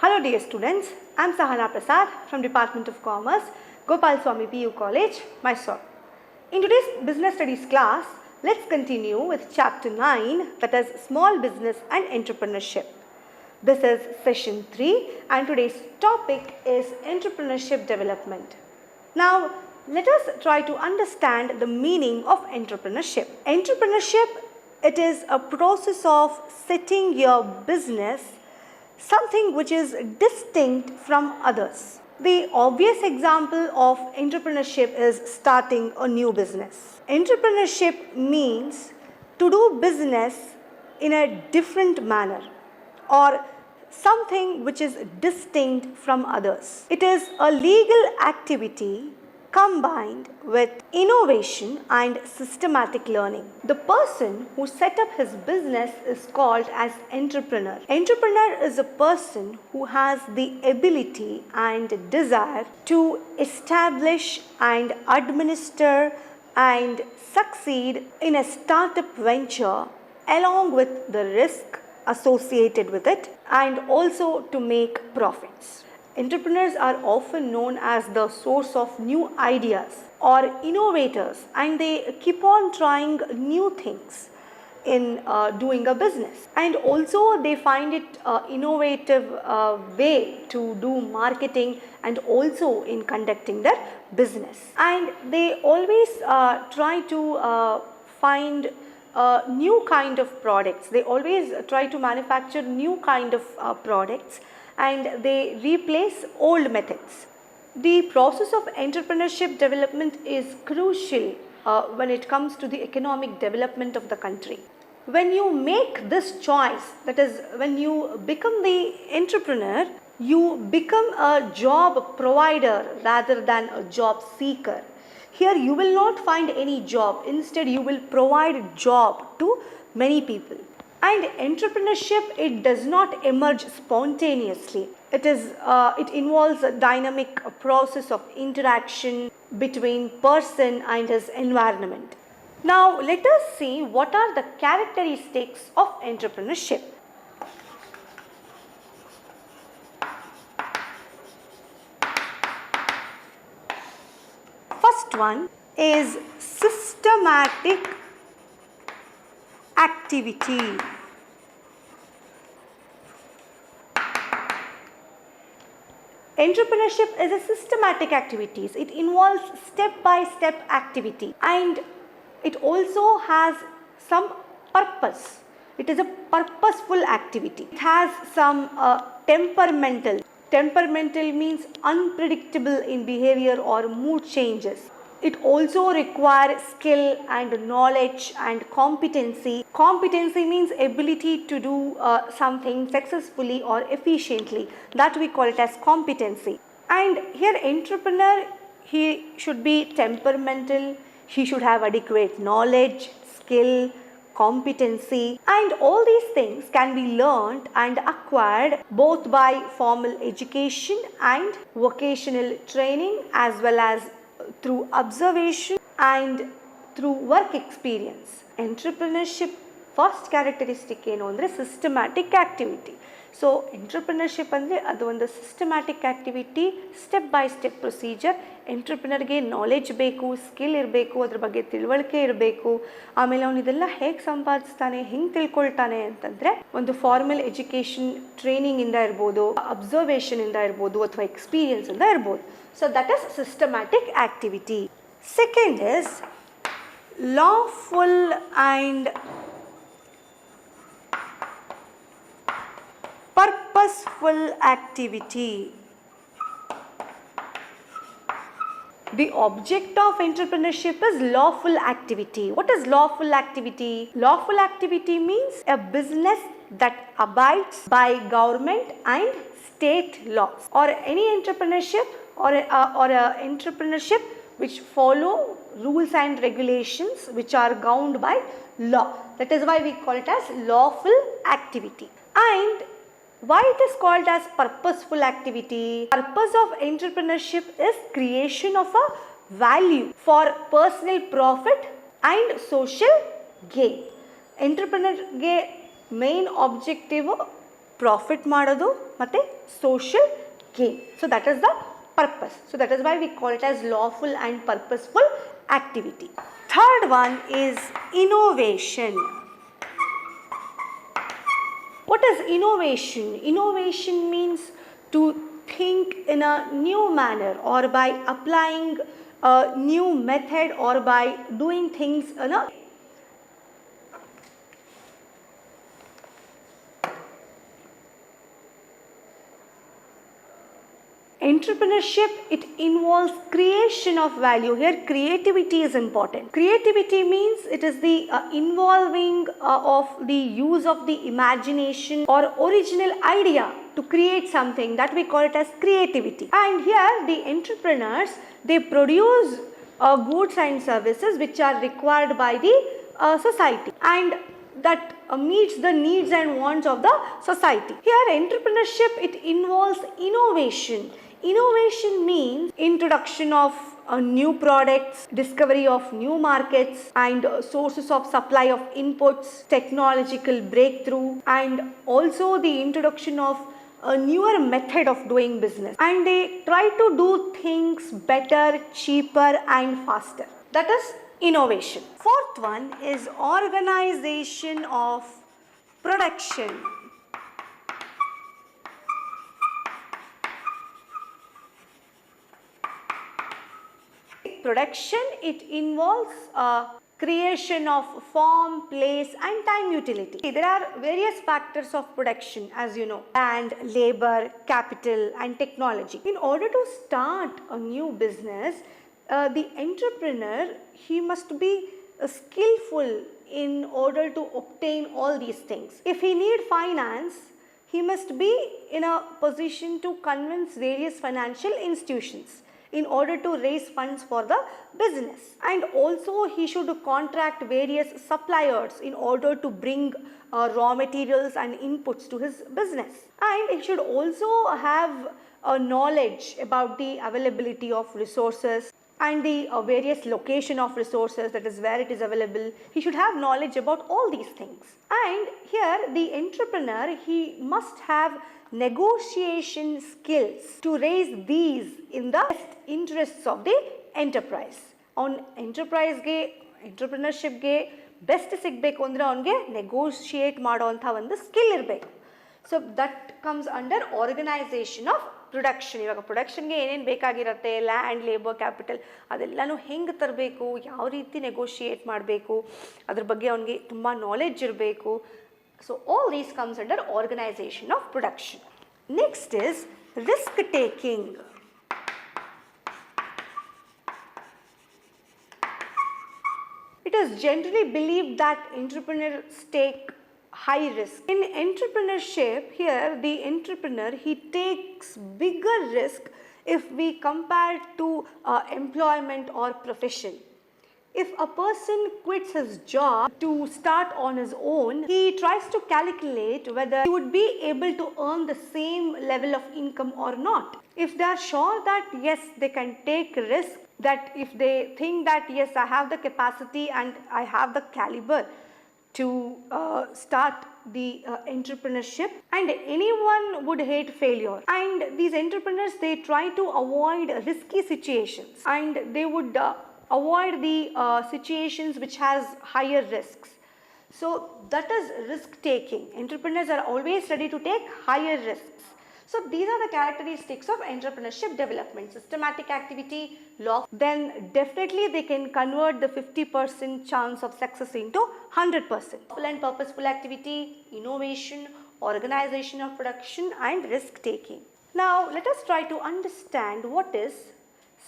Hello dear students, I am Sahana Prasad from Department of Commerce, Gopal Swami PU College, MYSURU. In today's business studies class, let's continue with chapter 9, that is small business and entrepreneurship. This is session 3 and today's topic is entrepreneurship development. Now let us try to understand the meaning of entrepreneurship. Entrepreneurship, it is a process of setting your business something which is distinct from others. The obvious example of entrepreneurship is starting a new business. Entrepreneurship means to do business in a different manner or something which is distinct from others. It is a legal activity combined with innovation and systematic learning. The person who set up his business is called as entrepreneur. Entrepreneur is a person who has the ability and desire to establish and administer and succeed in a startup venture along with the risk associated with it and also to make profits. Entrepreneurs are often known as the source of new ideas or innovators, and they keep on trying new things in doing a business, and also they find it innovative way to do marketing and also in conducting their business, and they always try to find new kind of products. They always try to manufacture new kind of products and they replace old methods. The process of entrepreneurship development is crucial when it comes to the economic development of the country. When you make this choice, that is when you become the entrepreneur, you become a job provider rather than a job seeker. Here you will not find any job, instead you will provide job to many people. And entrepreneurship, it does not emerge spontaneously. It involves a dynamic process of interaction between person and his environment. Now let us see what are the characteristics of entrepreneurship. First one is systematic activity. Entrepreneurship is a systematic activity. It involves step-by-step activity and it also has some purpose. It is a purposeful activity. It has some temperamental. Temperamental means unpredictable in behavior or mood changes. It also requires skill and knowledge and competency. Competency means ability to do something successfully or efficiently. That we call it as competency. And here entrepreneur, he should be temperamental. He should have adequate knowledge, skill, competency, and all these things can be learned and acquired both by formal education and vocational training as well as through observation and through work experience. Entrepreneurship first characteristic ಏನು ಅಂದರೆ systematic activity. So entrepreneurship ಅಂದರೆ ಅದು ಒಂದು systematic activity, step by step procedure. ಎಂಟ್ರಪ್ರಿನರ್ಗೆ knowledge ಬೇಕು, skill ಇರಬೇಕು, ಅದ್ರ ಬಗ್ಗೆ ತಿಳುವಳಿಕೆ ಇರಬೇಕು. ಆಮೇಲೆ ಅವನು ಇದೆಲ್ಲ ಹೇಗೆ ಸಂಪಾದಿಸ್ತಾನೆ, ಹೆಂಗೆ ತಿಳ್ಕೊಳ್ತಾನೆ ಅಂತಂದರೆ ಒಂದು ಫಾರ್ಮಲ್ ಎಜುಕೇಷನ್ ಟ್ರೈನಿಂಗಿಂದ ಇರ್ಬೋದು, ಅಬ್ಸರ್ವೇಷನಿಂದ ಇರ್ಬೋದು ಅಥವಾ ಎಕ್ಸ್ಪೀರಿಯನ್ಸಿಂದ ಇರ್ಬೋದು. So that is systematic activity. Second is lawful and purposeful activity. The object of entrepreneurship is lawful activity. What is lawful activity? Lawful activity means a business that abides by government and state laws, or any entrepreneurship or a entrepreneurship which follow rules and regulations which are governed by law. That is why we call it as lawful activity. And why it is called as purposeful activity? Purpose of entrepreneurship is creation of a value for personal profit and social gain. Entrepreneur ಗೆ main objective profit ಮಾಡೋದು ಮತ್ತೆ social gain. So that is the purpose. So that is why we call it as lawful and purposeful activity. Third one is innovation. What is innovation? Innovation means to think in a new manner or by applying a new method or by doing things in a entrepreneurship. It involves creation of value. Here creativity is important. Creativity means it is the involving of the use of the imagination or original idea to create something, that we call it as creativity. And here the entrepreneurs, they produce goods and services which are required by the society and that meets the needs and wants of the society. Here entrepreneurship, it involves innovation. Innovation means introduction of new products, discovery of new markets and sources of supply of inputs, technological breakthrough and also the introduction of a newer method of doing business, and they try to do things better, cheaper and faster. That is innovation. Fourth one is organization of production. Production, it involves creation of form, place and time utility. There are various factors of production, as you know: land, labor, capital and technology. In order to start a new business, the entrepreneur, he must be skillful in order to obtain all these things. If he need finance, he must be in a position to convince various financial institutions in order to raise funds for the business, and also he should contract various suppliers in order to bring raw materials and inputs to his business, and he should also have a knowledge about the availability of resources and the various location of resources, that is where it is available. He should have knowledge about all these things. And here the entrepreneur, he must have negotiation skills to raise these in the best interests of the enterprise. On enterprise ge, entrepreneurship ge best sigbeku andre avನಿಗೆ negotiate ಮಾಡುವಂತ ಒಂದು skill ಇರಬೇಕು. So that comes under organization of production. ಇವಾಗ ಪ್ರೊಡಕ್ಷನ್ಗೆ ಏನೇನು ಬೇಕಾಗಿರುತ್ತೆ, land, labour, capital, ಅದೆಲ್ಲನೂ ಹೆಂಗೆ ತರಬೇಕು, ಯಾವ ರೀತಿ ನೆಗೋಷಿಯೇಟ್ ಮಾಡಬೇಕು, ಅದ್ರ ಬಗ್ಗೆ ಅವನಿಗೆ ತುಂಬ ನಾಲೆಡ್ಜ್ ಇರಬೇಕು. So all these comes under organization of production. Next is risk taking. It is generally believed that entrepreneurs take high risk. In entrepreneurship, here the entrepreneur, he takes bigger risk if we compare to employment or profession. If a person quits his job to start on his own, he tries to calculate whether he would be able to earn the same level of income or not. If they are sure that yes, they can take risk, that if they think that yes, I have the capacity and I have the caliber to start the entrepreneurship, and anyone would hate failure, and these entrepreneurs, they try to avoid risky situations and they would avoid the situations which has higher risks. So that is risk taking. Entrepreneurs are always ready to take higher risks. So these are the characteristics of entrepreneurship development: systematic activity, law. Then definitely they can convert the 50% chance of success into 100%. Lawful and purposeful activity, innovation, organization of production and risk taking. Now let us try to understand what is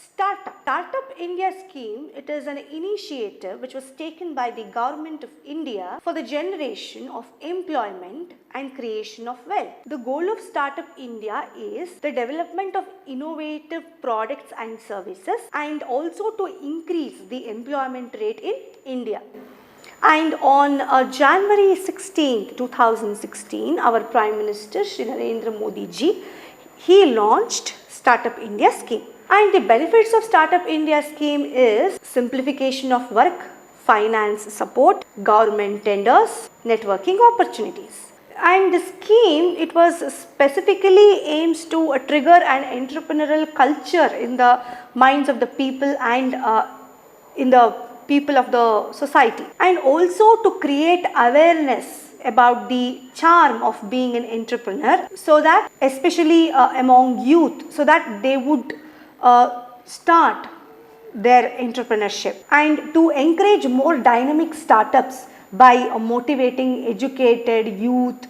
Startup. Startup India scheme, it is an initiative which was taken by the government of India for the generation of employment and creation of wealth. The goal of Startup India is the development of innovative products and services and also to increase the employment rate in India. And on January 16th, 2016, our Prime Minister Shri Narendra Modi ji, he launched Startup India scheme. And the benefits of Startup India scheme is simplification of work, finance support, government tenders, networking opportunities. And the scheme, it was specifically aims to trigger an entrepreneurial culture in the minds of the people and in the people of the society, and also to create awareness about the charm of being an entrepreneur, so that especially among youth, so that they would start their entrepreneurship, and to encourage more dynamic startups by motivating educated youth,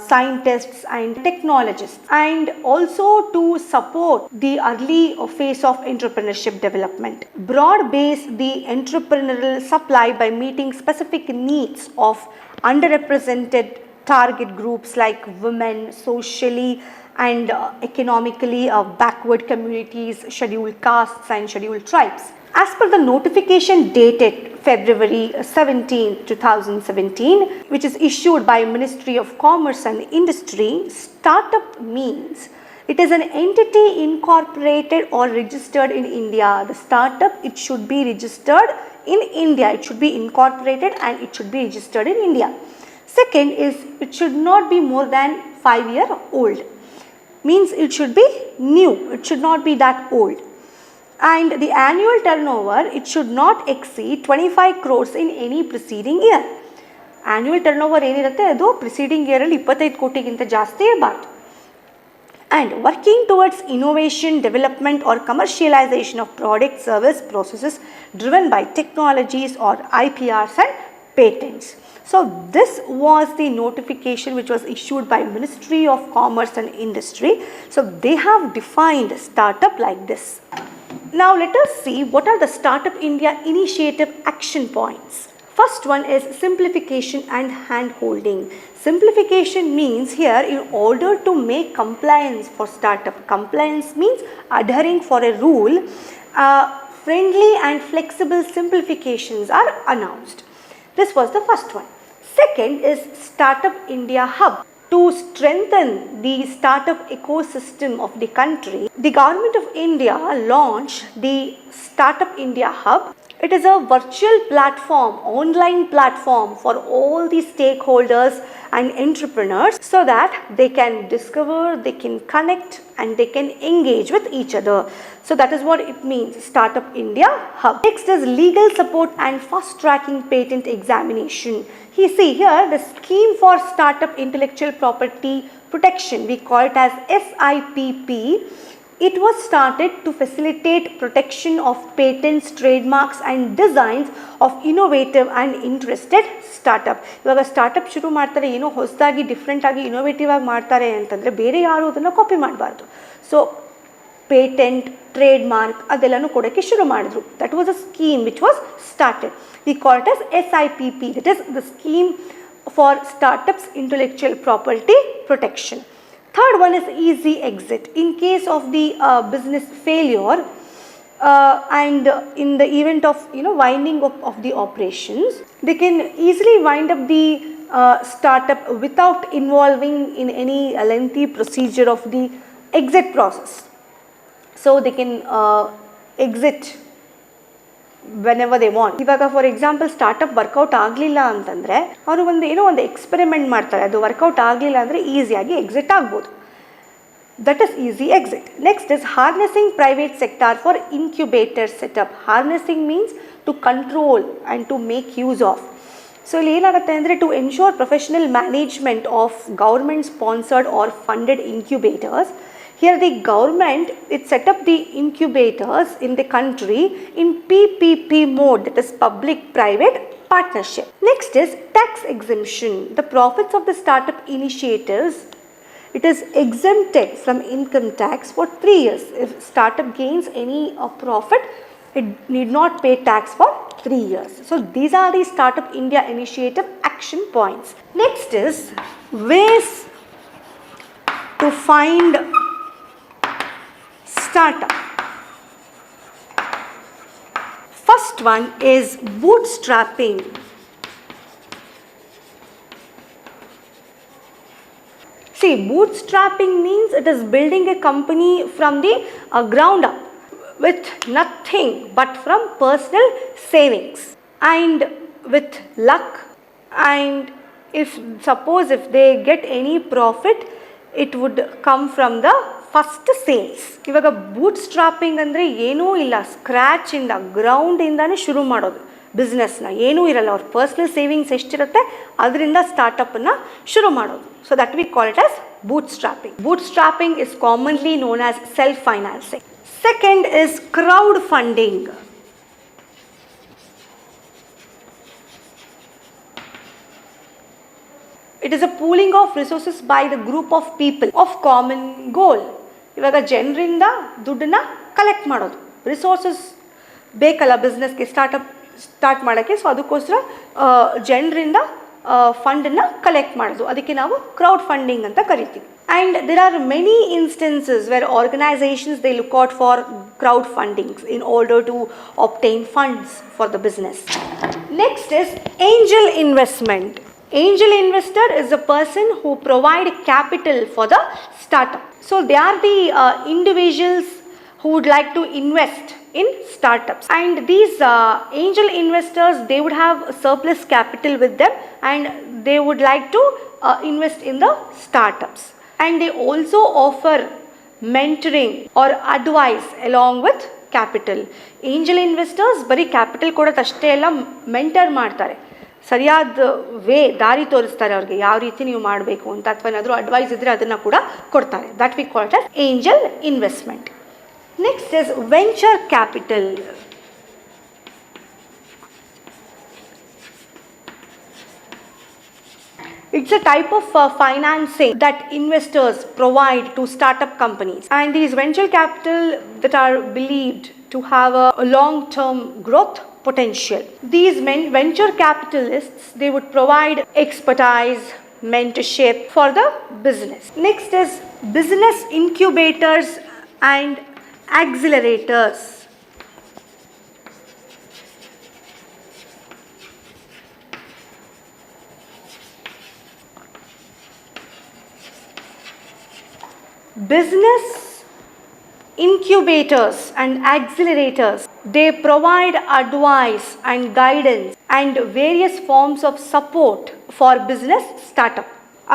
scientists and technologists, and also to support the early phase of entrepreneurship development. Broad base the entrepreneurial supply by meeting specific needs of underrepresented target groups like women, socially and economically backward communities, scheduled castes and scheduled tribes. As per the notification dated February 17, 2017, which is issued by Ministry of Commerce and Industry, startup means it is an entity incorporated or registered in India. The startup, it should be registered in India. It should be incorporated and it should be registered in India. Second is, it should not be more than 5-year-old. Means it should be new. It should not be that old. And the annual turnover, it should not exceed 25 crores in any preceding year. Annual turnover ಏನಿರುತ್ತೆ ಅದು preceding year ಅಲ್ಲಿ 25 ಕೋಟಿಗಿಂತ ಜಾಸ್ತಿ ಇರಬಾರ್ದು. And working towards innovation, development or commercialization of product, service, processes driven by technologies or IPRs and patents. So this was the notification which was issued by Ministry of Commerce and Industry. So they have defined startup like this. Now let us see what are the Startup India initiative action points. First one is simplification and hand holding. Simplification means here, in order to make compliance for startup, compliance means adhering for a rule, friendly and flexible simplifications are announced. This was the first one. Second is Startup India Hub. To strengthen the startup ecosystem of the country, the Government of India launched the Startup India Hub. It is a virtual platform, online platform for all the stakeholders and entrepreneurs, so that they can discover, they can connect and they can engage with each other. So that is what it means, Startup India Hub. Next is legal support and fast tracking patent examination. You see here the scheme for startup intellectual property protection, we call it as SIPP. It was started to facilitate protection of patents, trademarks and designs of innovative and interested startup. ಇವಾಗ startup ಶುರು ಮಾಡ್ತಾರೆ, ಏನೋ ಹೊಸದಾಗಿ different ಆಗಿ innovative ಆಗಿ ಮಾಡ್ತಾರೆ ಅಂತಂದರೆ ಬೇರೆ ಯಾರು ಅದನ್ನು ಕಾಪಿ ಮಾಡಬಾರ್ದು. ಸೊ ಪೇಟೆಂಟ್, ಟ್ರೇಡ್ ಮಾರ್ಕ್ ಅದೆಲ್ಲನೂ ಕೊಡೋಕ್ಕೆ ಶುರು ಮಾಡಿದ್ರು. That was a scheme which was started. We call it as SIPP, that is the scheme for startups intellectual property protection. Third one is easy exit. In case of the business failure and in the event of winding up of the operations, they can easily wind up the startup without involving in any lengthy procedure of the exit process. So they can exit whenever they want. ಇವಾಗ for example startup workout ಆಗಲಿಲ್ಲ ಅಂತಂದರೆ ಅವರು ಒಂದು experiment ಮಾಡ್ತಾರೆ, ಅದು workout ಆಗಲಿಲ್ಲ ಅಂದರೆ ಈಸಿಯಾಗಿ ಎಕ್ಸಿಟ್ ಆಗ್ಬೋದು. That is easy exit. Next is harnessing private sector for incubator setup. Harnessing means to control and to make use of. So ಇಲ್ಲಿ ಏನಾಗುತ್ತೆ ಅಂದರೆ to ensure professional management of government sponsored or funded incubators. Here the government, it set up the incubators in the country in PPP mode, that is public-private partnership. Next is tax exemption. The profits of the startup initiatives, it is exempted from income tax for 3 years. If startup gains any profit, it need not pay tax for 3 years. So these are the Startup India initiative action points. Next is ways to find startup. First one is bootstrapping. See, bootstrapping means it is building a company from the ground up with nothing but from personal savings and with luck and Suppose if they get any profit, it would come from the first sales. ಇವಾಗ boot ಸ್ಟ್ರಾಪಿಂಗ್ ಅಂದರೆ ಏನೂ ಇಲ್ಲ, ಸ್ಕ್ರ್ಯಾಚಿಂದ ಗ್ರೌಂಡಿಂದಾನೇ ಶುರು ಮಾಡೋದು ಬಿಸ್ನೆಸ್ನ. ಏನೂ ಇರಲ್ಲ, ಅವ್ರ personal savings ಎಷ್ಟಿರುತ್ತೆ ಅದರಿಂದ ಸ್ಟಾರ್ಟಪ್ಪನ್ನು ಶುರು ಮಾಡೋದು. So that we call it as bootstrapping. Bootstrapping is commonly known as self financing. Second is crowdfunding. It is a pooling of resources by the group of people of common goal. ಇವಾಗ ಜನರಿಂದ ದುಡ್ಡನ್ನ collect ಮಾಡೋದು. Resources ಬೇಕಲ್ಲ ಬಿಸ್ನೆಸ್ಗೆ start ಮಾಡೋಕ್ಕೆ. So ಅದಕ್ಕೋಸ್ಕರ ಜನರಿಂದ ಫಂಡನ್ನು collect ಮಾಡೋದು, ಅದಕ್ಕೆ ನಾವು ಕ್ರೌಡ್ ಫಂಡಿಂಗ್ ಅಂತ ಕರಿತೀವಿ. And there are many instances where organisations they look out for crowd fundings in order to obtain funds for the business. Next is angel investment. Angel investor is a person who provide capital for the startup. So they are the individuals who would like to invest in startups, and these angel investors, they would have surplus capital with them and they would like to invest in the startups, and they also offer mentoring or advice along with capital. Angel investors bari capital ಕೊಡೋದಷ್ಟೇ ಅಲ್ಲ, mentor ಮಾಡ್ತಾರೆ, ಸರಿಯಾದ ದಾರಿ ತೋರಿಸ್ತಾರೆ ಅವ್ರಿಗೆ, ಯಾವ ರೀತಿ ನೀವು ಮಾಡಬೇಕು ಅಂತ, ಅಥವಾ ಏನಾದರೂ ಅಡ್ವೈಸ್ ಇದ್ದರೆ ಅದನ್ನು ಕೂಡ ಕೊಡ್ತಾರೆ. That we call it as angel investment. Next is venture capital. It's a type of financing that investors provide to startup companies, and these venture capital that are believed to have a long-term growth potential. These venture capitalists, they would provide expertise, mentorship for the business. Next is business incubators and accelerators. Business incubators and accelerators, they provide advice and guidance and various forms of support for business startup.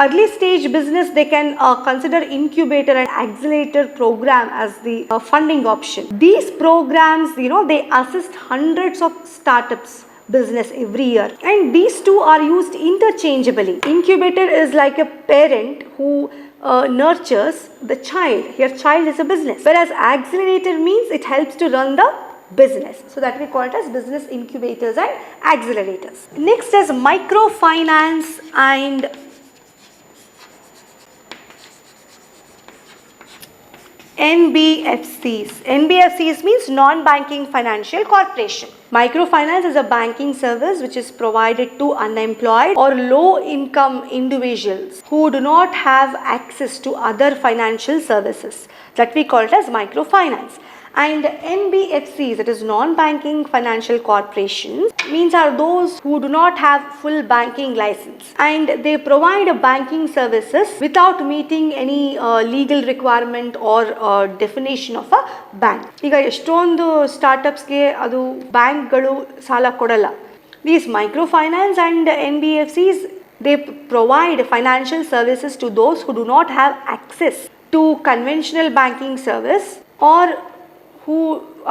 Early stage business, they can consider incubator and accelerator program as the funding option. These programs, they assist hundreds of startups business every year, and these two are used interchangeably. Incubator is like a parent who nurtures the child. Your child is a business, whereas accelerator means it helps to run the business. So that we call it as business incubators and accelerators. Next is microfinance and NBFCs. NBFCs means non-banking financial corporation. Microfinance is a banking service which is provided to unemployed or low-income individuals who do not have access to other financial services. That we call it as microfinance. And NBFCs, that is non-banking financial corporations, means are those who do not have full banking license, and they provide banking services without meeting any legal requirement or definition of a bank. ಈಗ ಎಷ್ಟೊಂದು ಸ್ಟಾರ್ಟಪ್ಸ್ಗೆ ಅದು ಬ್ಯಾಂಕ್ಗಳು ಸಾಲ ಕೊಡಲ್ಲ. These microfinance and NBFCs, they provide financial services to those who do not have access to conventional banking service or who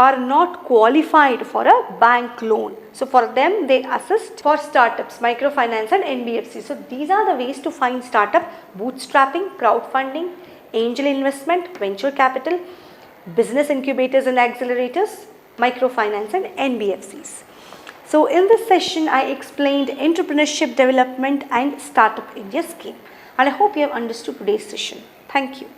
are not qualified for a bank loan. So for them, they assist for startups, microfinance and NBFC. So these are the ways to find startup: bootstrapping, crowdfunding, angel investment, venture capital, business incubators and accelerators, microfinance and NBFCs. So in this session, I explained entrepreneurship development and startup India scheme, and I hope you have understood today's session. Thank you.